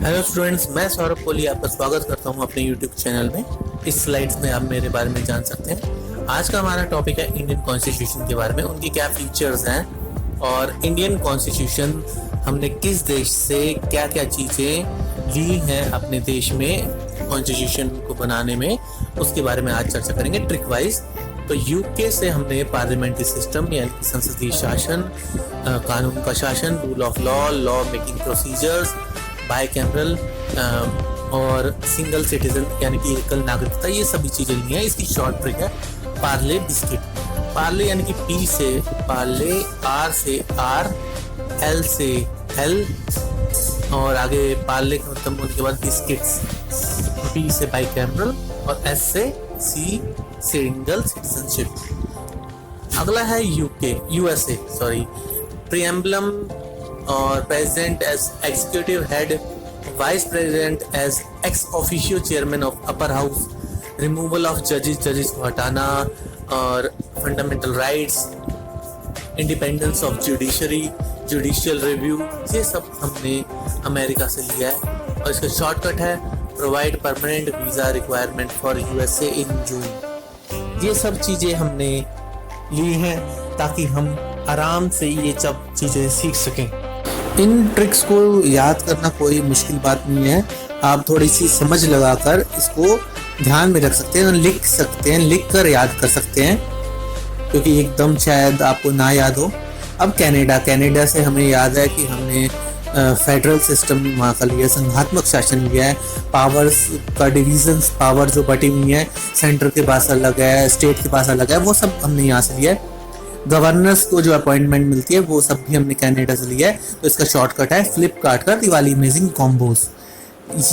Hello students, मैं सौरभ कोहली आपका स्वागत करता हूं अपने यूट्यूब चैनल में। इस स्लाइड्स में आप मेरे बारे में जान सकते हैं। आज का हमारा टॉपिक है इंडियन कॉन्स्टिट्यूशन के बारे में, उनकी क्या फीचर्स हैं और इंडियन कॉन्स्टिट्यूशन हमने किस देश से क्या क्या चीज़ें ली हैं अपने देश में कॉन्स्टिट्यूशन को बनाने में, उसके बारे में आज चर्चा करेंगे ट्रिक वाइज। तो यूके से हमने पार्लियामेंट्री सिस्टम यानी कि संसदीय शासन, कानून का शासन, rule of law, law making procedures, by cameral और सिंगल सिटीजन यानी कि एकल नागरिकता, ये सभी चीज़ें ली हैं। इसकी शॉर्ट ट्रिक है पार्ले बिस्किट। पार्ले यानी कि पी से पार्ले, आर से आर, एल से एल और आगे पार्ले खत्म होने के बाद बिस्किट्स, बी से बाई कैमरल और एस से सी सिंगल सिटीजनशिप। अगला है यूके यूएसए सॉरी, प्रीएम्बलम और president as executive head, vice president as ex officio chairman of upper house, removal of जजेस को हटाना और fundamental rights, independence of judiciary, judicial review, ये सब हमने अमेरिका से लिया है। और इसका शॉर्टकट है provide permanent visa requirement for USA in June. ये सब चीज़ें हमने ली हैं ताकि हम आराम से ये सब चीज़ें सीख सकें। इन ट्रिक्स को याद करना कोई मुश्किल बात नहीं है। आप थोड़ी सी समझ लगाकर इसको ध्यान में रख सकते हैं, लिख सकते हैं, लिख कर याद कर सकते हैं, क्योंकि एकदम शायद आपको ना याद हो। अब कनाडा से हमें याद है कि हमने फेडरल सिस्टम वहाँ का लिया, संघात्मक शासन लिया है। पावर्स का डिविजन्स, पावर जो बटी हुई है, सेंटर के पास अलग है, स्टेट के पास अलग है, वो सब हमने यहाँ से लिया है। गवर्नर्स को जो अपॉइंटमेंट मिलती है वो सब भी हमने कनाडा से लिया है। तो इसका शॉर्टकट है फ्लिपकार्ट का दिवाली अमेजिंग कॉम्बोज।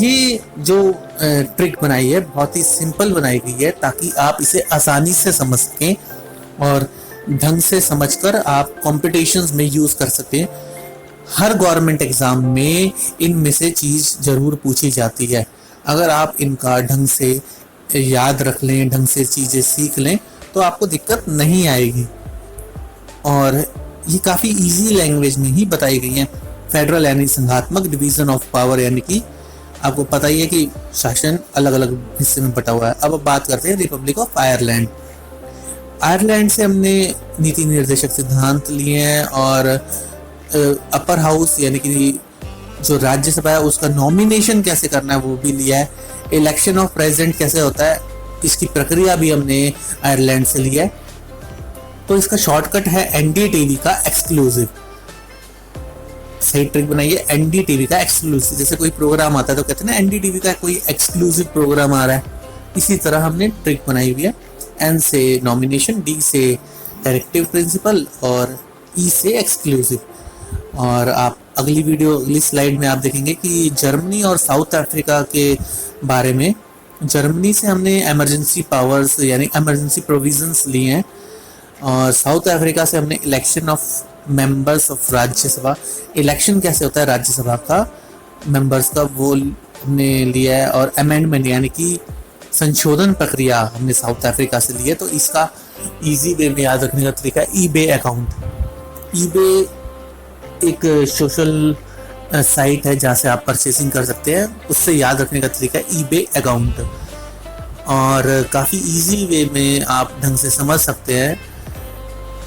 ये जो ट्रिक बनाई है बहुत ही सिंपल बनाई गई है ताकि आप इसे आसानी से समझ सकें और ढंग से समझकर आप कॉम्पिटिशन्स में यूज़ कर सकें। हर गवर्नमेंट एग्ज़ाम में इनमें से चीज़ ज़रूर पूछी जाती है। अगर आप इनका ढंग से याद रख लें, ढंग से चीज़ें सीख लें, तो आपको दिक्कत नहीं आएगी। और ये काफ़ी इजी लैंग्वेज में ही बताई गई हैं। फेडरल यानी संघात्मक, डिवीज़न ऑफ पावर यानी कि आपको पता ही है कि शासन अलग अलग हिस्से में बटा हुआ है। अब बात करते हैं रिपब्लिक ऑफ आयरलैंड। आयरलैंड से हमने नीति निर्देशक सिद्धांत लिए हैं और अपर हाउस यानी कि जो राज्यसभा है उसका नॉमिनेशन कैसे करना है वो भी लिया है। इलेक्शन ऑफ प्रेसिडेंट कैसे होता है इसकी प्रक्रिया भी हमने आयरलैंड से लिया है। तो इसका शॉर्टकट है एनडीटीवी का एक्सक्लूसिव। सही ट्रिक बनाइए, एनडीटीवी का एक्सक्लूसिव। जैसे कोई प्रोग्राम आता है तो कहते हैं ना एनडीटीवी का कोई एक्सक्लूसिव प्रोग्राम आ रहा है, इसी तरह हमने ट्रिक बनाई हुई है। एन से नॉमिनेशन, डी से डायरेक्टिव प्रिंसिपल और ई से एक्सक्लूसिव। और आप अगली स्लाइड में आप देखेंगे कि जर्मनी और साउथ अफ्रीका के बारे में। जर्मनी से हमने इमरजेंसी पावर्स यानी इमरजेंसी प्रोविजंस लिए हैं और साउथ अफ्रीका से हमने election of members of Rajya Sabha, election कैसे होता है राज्यसभा का मेंबर्स का, वो हमने लिया है। और अमेंडमेंट यानी कि संशोधन प्रक्रिया हमने साउथ अफ्रीका से ली है। तो इसका इजी वे में याद रखने का तरीका है ईबे अकाउंट। ईबे एक सोशल साइट है जहाँ से आप परचेसिंग कर सकते हैं, उससे याद रखने का तरीका है ईबे अकाउंट। और काफ़ी इजी वे में आप ढंग से समझ सकते हैं,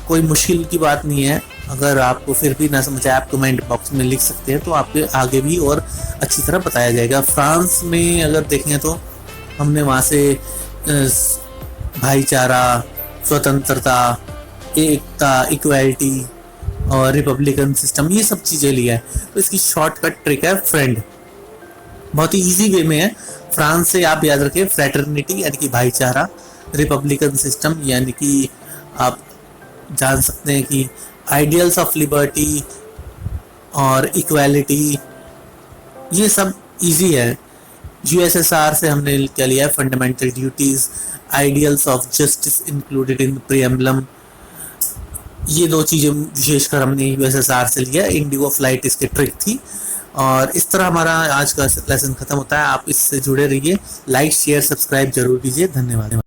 कोई मुश्किल की बात नहीं है। अगर आपको फिर भी ना समझ आए आप कमेंट बॉक्स में लिख सकते हैं, तो आपके आगे भी और अच्छी तरह बताया जाएगा। फ्रांस में अगर देखें तो हमने वहाँ से भाईचारा, स्वतंत्रता, एकता, इक्वालिटी और रिपब्लिकन सिस्टम, ये सब चीज़ें लिया है। तो इसकी शॉर्टकट ट्रिक है फ्रेंड। बहुत ही इजी वे में है। फ्रांस से आप याद रखें फ्रेटर्निटी यानी कि भाईचारा, रिपब्लिकन सिस्टम यानी कि आप जान सकते हैं कि आइडियल्स ऑफ लिबर्टी और इक्वालिटी, ये सब इजी है। यूएसएसआर से हमने क्या लिया है fundamental duties, ideals of justice included in preamble, ये दो चीज़ें विशेषकर हमने यूएसएसआर से लिया। इंडिगो फ्लाइट इसकी ट्रिक थी। और इस तरह हमारा आज का लेसन खत्म होता है। आप इससे जुड़े रहिए, लाइक शेयर सब्सक्राइब जरूर कीजिए। धन्यवाद।